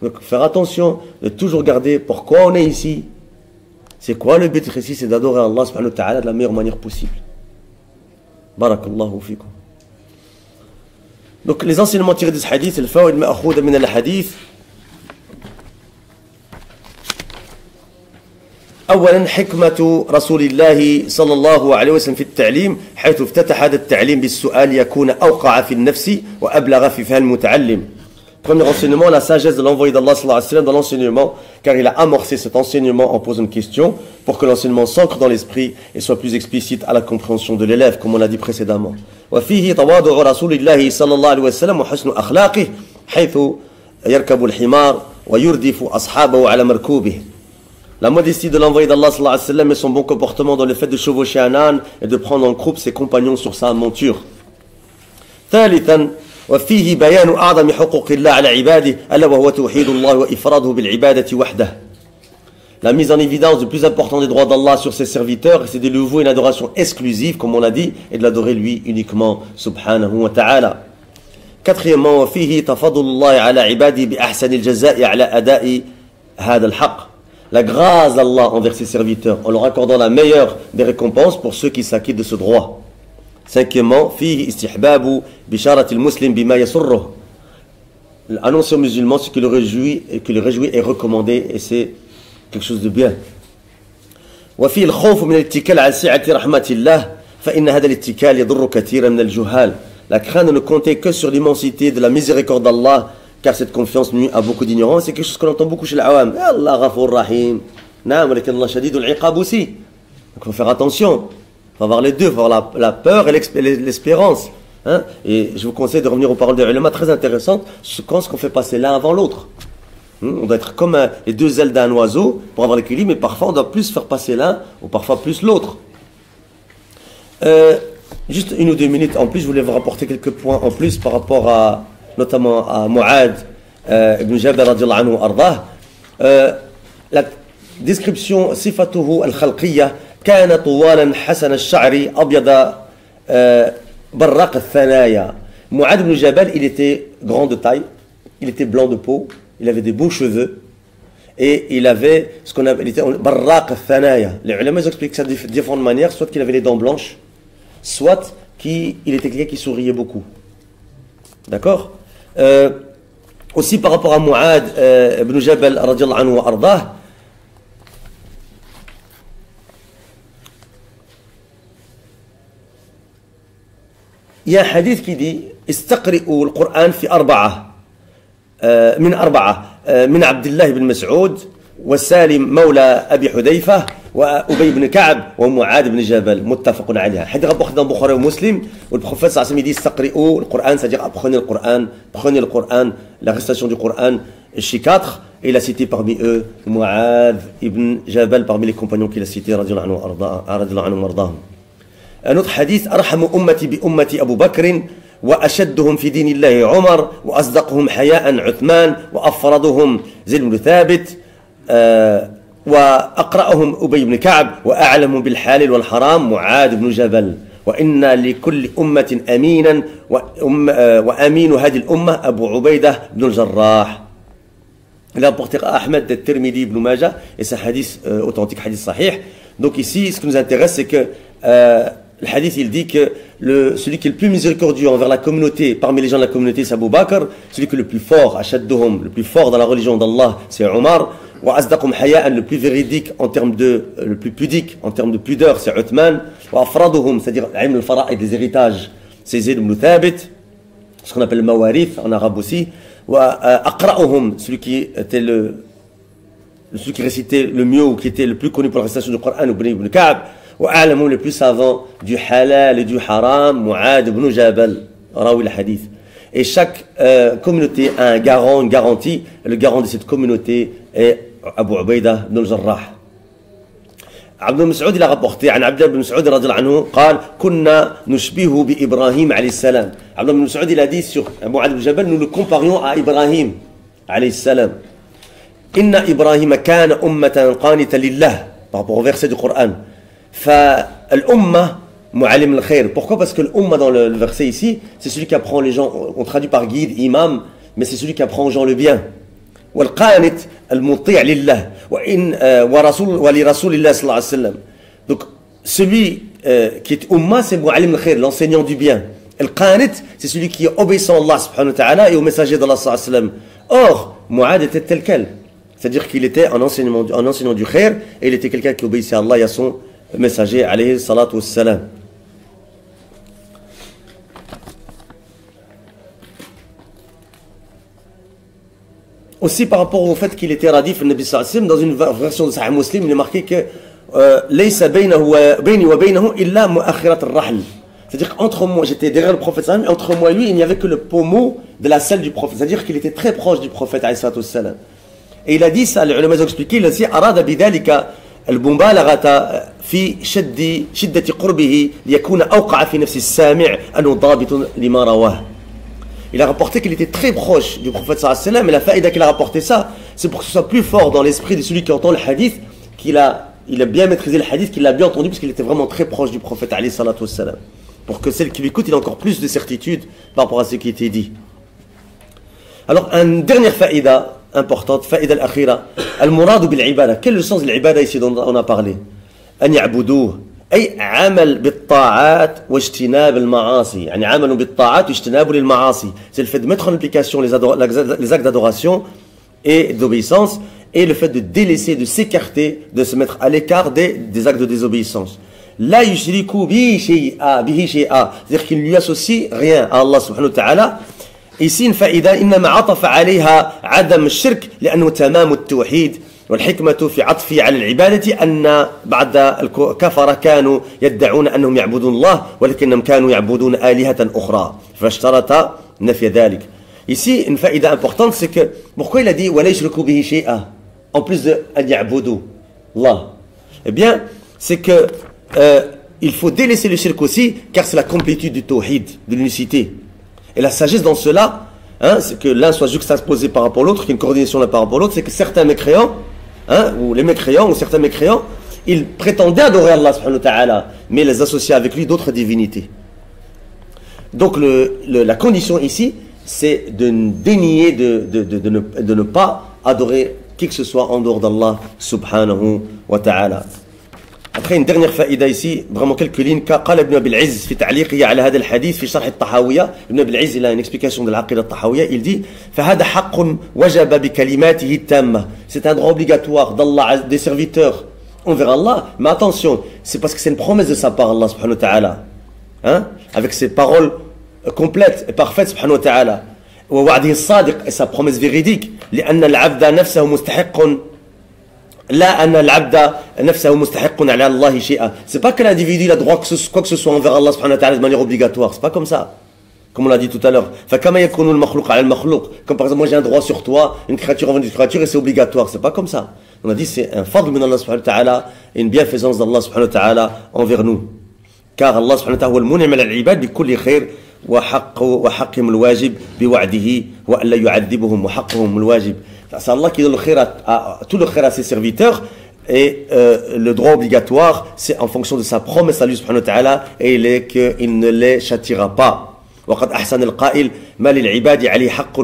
Donc, faire attention de toujours garder pourquoi on est ici. C'est quoi le but ici? C'est d'adorer Allah subhanahu wa ta'ala de la meilleure manière possible. Barakallahu fikum. Donc, les enseignements tirés de ce hadith, c'est le fawaid ma'khouda min al-hadith. أولا حكمة رسول الله صلى الله عليه وسلم في التعليم حيث افتتح هذا التعليم بالسؤال يكون أوقع في النفس وأبلغ في فهم المتعلم Premier enseignement, la sagesse de l'envoyé d'Allah sallallahu alayhi wa sallam dans l'enseignement, car il a amorcé cet enseignement en posant une question pour que l'enseignement s'ancre dans l'esprit et soit plus explicite à la compréhension de l'élève, comme on l'a dit précédemment. وفيه تواضع رسول الله صلى الله عليه وسلم وحسن أخلاقه حيث يركب الحمار ويردف أصحابه على مركوبه. La modestie de l'envoyé d'Allah sallallahu alayhi wa sallam et son bon comportement dans le fait de chevaucher un âne et de prendre en croupe ses compagnons sur sa monture. ثالثا وفيه بيان أعظم حقوق الله على عباده ألا وهو توحيد الله وإفراده بالعبادة وحده. La mise en évidence du plus important des droits d'Allah sur ses serviteurs, c'est de lui vouer une adoration exclusive, comme on l'a dit, et de l'adorer lui uniquement, subhanahu wa ta'ala. Quatrièmement, وفيه تفضل الله على عباده بأحسن الجزاء على أداء هذا الحق. La grâce d'Allah envers ses serviteurs, en leur accordant la meilleure des récompenses pour ceux qui s'acquittent de ce droit. Cinquièmement, فيه استحباب بشارة المسلم بما يسره. Annoncer aux musulmans ce qui le réjouit est recommandé et c'est quelque chose de bien. وفيه الخوف من الاتكال على سعة رحمة الله فإن هذا الاتكال يضر كثيرا من الجهال. La crainte de ne compter que sur l'immensité de la miséricorde d'Allah, car cette confiance nuit à beaucoup d'ignorants. C'est quelque chose qu'on entend beaucoup chez les awam. Allah ghafour rahim. Naam, walakin Allah shadidul iqab aussi. Donc il faut faire attention. Il faut avoir les deux. Il faut avoir la peur et l'espérance. Hein? Et je vous conseille de revenir aux paroles des ulama très intéressantes. Quand ce qu'on fait passer l'un avant l'autre. On doit être comme les deux ailes d'un oiseau pour avoir l'équilibre, mais parfois on doit plus faire passer l'un ou parfois plus l'autre. Juste 1 ou 2 minutes en plus, je voulais vous rapporter quelques points en plus par rapport à, notamment à Mu'ad ibn Jabal radiallahu anhu ardah. La description sifatuhu al-khalqiyya kana tuwalan hasan al-sha'ri abyada barraq al-thanaya. Mu'ad ibn Jabal, il était grand de taille, il était blanc de peau, il avait des beaux cheveux et il avait ce qu'on appelle, il était barraq al-thanaya. Les ulama ils expliquent ça de différentes manières, soit qu'il avait les dents blanches, soit qu'il était quelqu'un qui souriait beaucoup. D'accord? Aussi par rapport à Mu'ad ibn Jabal radiallahu anhu wa ardah, il y a un hadith qui dit استقرئوا القرآن في أربعة من أربعة من عبد الله بن مسعود وسالم مولى أبي حذيفة وأبي بن كعب ومعاذ بن جبل متفق عليها. حديث rapporté dans Bukhari ou Muslim où le prophète sallallahu alayhi wa sallam dit استقرئوا القرآن, c'est-à-dire prenez le Coran, la récitation du Coran chez 4, et il a cité parmi eux Mu'adh ibn Jabal parmi les compagnons qu'il a cités radiallahu anhu wardahum. Un autre hadith أرحم أمتي بأمتي أبو بكر وأشدهم في دين الله عمر وأصدقهم حياء عثمان وأفرضهم زيد بن ثابت وأقرأهم أبي بن كعب وأعلم بالحلال والحرام معاذ بن جبل وإن لكل أمة أمينا وأمين هذه الأمة أبو عبيدة بن الجراح. Il a apporté Ahmed al-Tirmidhi ibn Majah et c'est un hadith authentique, hadith sahih. Donc ici, ce qui nous intéresse, c'est que le hadith, il dit que celui qui est le plus miséricordieux envers la communauté, parmi les gens de la communauté, c'est Abu Bakr. Celui qui est le plus fort, ashadduhum, le plus fort dans la religion d'Allah, c'est Omar. Wa asdaqum haya'an, le plus véridique en termes de, le plus pudique en termes de pudeur, c'est Uthman. Wa afraduhum, c'est-à-dire l'ilm al-fara'id, des héritages, c'est Zayd ibn Thabit, ce qu'on appelle le mawarith en arabe aussi. Wa aqra'uhum, celui qui récitait le mieux ou qui était le plus connu pour la récitation du Coran, Ubay ibn Ka'b. وأعلم le plus savant du halal et du haram, Mu'ad ibn Jabal, rawi le hadith. Et chaque communauté a un garant, une garantie. Le garant de cette communauté est Abu Ubaida ibn al-Jarrah. Abdullah ibn Mas'ud il a rapporté عن عبد الله بن مسعود رضي الله عنه قال كنا نشبه بإبراهيم عليه السلام. Abdullah ibn Mas'ud il a dit sur Mu'ad ibn Jabal, nous le comparions à Ibrahim عليه السلام. إن إبراهيم كان أمة قانتا لله, par rapport au verset du Coran. فالأمة معلم الخير. Pourquoi? Parce que l'umma dans le verset ici, c'est celui qui apprend les gens, on traduit par guide, imam, mais c'est celui qui apprend aux gens le bien. والقانت المطيع لله وإن ولرسول الله صلى الله عليه وسلم. Donc celui qui est umma, c'est معلم الخير, l'enseignant du bien. القانت, c'est celui qui est obéissant à Allah subhanahu wa ta'ala et au messager d'Allah sallallahu alayhi wa sallam. Or, Mu'ad était tel quel. C'est-à-dire qu'il était un enseignant du khair et il était quelqu'un qui obéissait à Allah et à son messager alayhi salatu wassalam. aussi par rapport au fait qu'il était radif, le Nabi sallallahu alayhi wa sallam, dans une version de Sahih Muslim, il est marqué que Laysa bayni wa baynahu illa mu'akhirat ar-rahl. C'est-à-dire qu'entre moi, j'étais derrière le prophète sallallahu alayhi wa sallam, et entre moi et lui, il n'y avait que le pommeau de la selle du prophète. C'est-à-dire qu'il était très proche du prophète alayhi sallam. Et il a dit ça, les ulama ont expliqué, il a dit arada bidhalika المبالغة في شدة قربه ليكون أوقع في نفس السامع أنه ضابط لما رواه. Il a rapporté qu'il était très proche du prophète sallallahu alayhi wa sallam, et la faïda qu'il a rapporté ça, c'est pour que ce soit plus fort dans l'esprit de celui qui entend le hadith, il a bien maîtrisé le hadith, qu'il l'a bien entendu, parce qu'il était vraiment très proche du prophète alayhi salatu wassalam. Pour que celle qui l'écoute, il a encore plus de certitude par rapport à ce qui était dit. Alors, une dernière faïda importante, faïda al-akhira, al-muradu bil-ibada. Quel est le sens de l'ibada ici dont on a parlé? An ya'budouh, ay amal bit-ta'at wa ijtinab al-ma'asi. Yani amalu bit-ta'at wa ijtinab lil-ma'asi. C'est le fait de mettre en application les actes d'adoration et d'obéissance, et le fait de délaisser, de s'écarter, de se mettre à l'écart des actes de désobéissance. La yushriku bihi shay'a, c'est-à-dire qu'il ne lui associe rien à Allah subhanahu wa ta'ala. Ici une faïda, إنما عطف عليها عدم الشرك لأنه تمام التوحيد والحكمة في عطفه على العبادة أن بعد الكفرة كانوا يدعون أنهم يعبدون الله ولكنهم كانوا يعبدون آلهة أخرى فاشترط نفي ذلك. Ici une faïda importante, c'est que pourquoi il a dit ولا يشركوا به شيئا en plus de أن يعبدوا الله? Eh bien c'est que il faut délaisser le shirk aussi, car c'est la complétude du tawhid, de l'unicité. Et la sagesse dans cela, c'est que l'un soit juxtaposé par rapport à l'autre, qu'il y ait une coordination l'un par rapport à l'autre, c'est que certains mécréants, ou les mécréants, ou certains mécréants, ils prétendaient adorer Allah subhanahu wa ta'ala, mais les associaient avec lui d'autres divinités. Donc la condition ici, c'est de dénier, de ne pas adorer qui que ce soit en dehors d'Allah subhanahu wa ta'ala. Après une dernière faïda ici, vraiment quelques lignes. قال ابن أبي العز في تعليقه على هذا الحديث في شرح الطحاوية. ابن أبي العز il a une explication de l'aqida الطحاوية. Il dit فهذا حق وجب بكلماته التامة. C'est un droit obligatoire d'Allah, des serviteurs envers Allah. Mais attention, c'est parce que c'est une promesse de sa part, Allah subhanahu wa ta'ala. Avec ses paroles complètes et parfaites subhanahu wa ta'ala. ووعده الصادق, et sa promesse véridique. لأن العبد نفسه مستحق لا أن العبد نفسه مستحق على الله شيئا. C'est pas que l'individu il a droit quoi que ce soit envers Allah subhanahu wa ta'ala de manière obligatoire. C'est pas comme ça. Comme on l'a dit tout à l'heure. فكما يكون المخلوق على المخلوق. Comme par exemple moi j'ai un droit sur toi, une créature envers une créature, et c'est obligatoire. C'est pas comme ça. On a dit c'est un fadl min Allah subhanahu wa ta'ala et une bienfaisance d'Allah subhanahu wa ta'ala envers nous. Car Allah subhanahu wa ta'ala هو المنعم على العباد بكل خير وحقهم الواجب بوعده وأن لا يعذبهم وحقهم الواجب. C'est Allah qui donne tout le khair à ses serviteurs, et le droit obligatoire c'est en fonction de sa promesse à lui subhanahu wa ta'ala, et il est qu'il ne les châtiera pas. وقد أحسن القائل ما للعباد عليه حق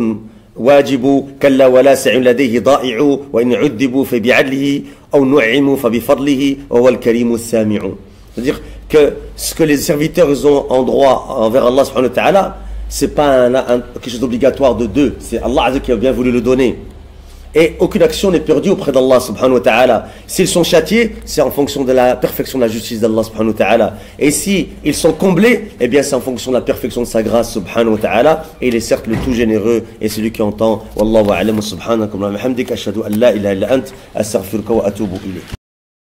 واجب كلا ولا سع لديه ضائع وإن عذبوا فبعدله أو نعموا فبفضله وهو الكريم السامع. C'est-à-dire que ce que les serviteurs ils ont en droit envers Allah subhanahu wa ta'ala, c'est pas quelque chose d'obligatoire de deux, c'est Allah qui a bien voulu le donner. Et aucune action n'est perdue auprès d'Allah subhanahu wa ta'ala. S'ils sont châtiés, c'est en fonction de la perfection de la justice d'Allah subhanahu wa ta'ala. Et si ils sont comblés, eh bien c'est en fonction de la perfection de sa grâce subhanahu wa ta'ala. Et il est certes le tout généreux et celui qui entend. Wallahu a'lam subhanakum wa bihamdika ashhadu an la ilaha illa ant astaghfiruka wa atubu ilayk.